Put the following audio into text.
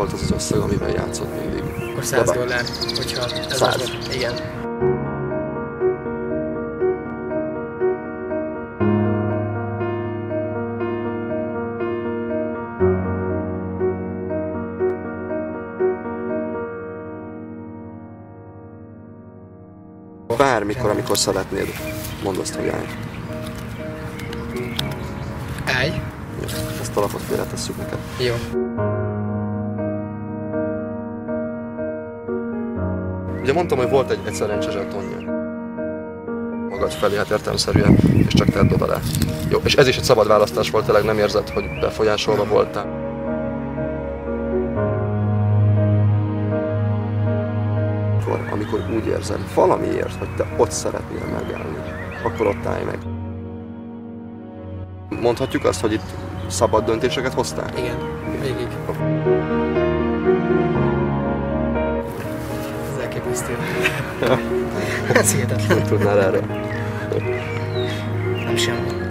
volt az az összeg, amivel játszott mindig? Akkor $100, hogyha ez 100. az, igen. Bármikor, amikor szeretnéd, mondd azt, hogy állj. Állj. Ezt a lapot félretesszük neked. Jó. Ugye mondtam, hogy volt egy szerencse zsetonja. Magad felé, hát értelemszerűen, és csak te dobd el. Jó, és ez is egy szabad választás volt, tényleg nem érzed, hogy befolyásolva voltál. Amikor úgy érzed valamiért, hogy te ott szeretnél megállni, akkor ott állj meg. Mondhatjuk azt, hogy itt szabad döntéseket hoztál? Igen, végig. Ez elképesztő. Ez hihetetlen. Nem tudnál erre? Nem semmi.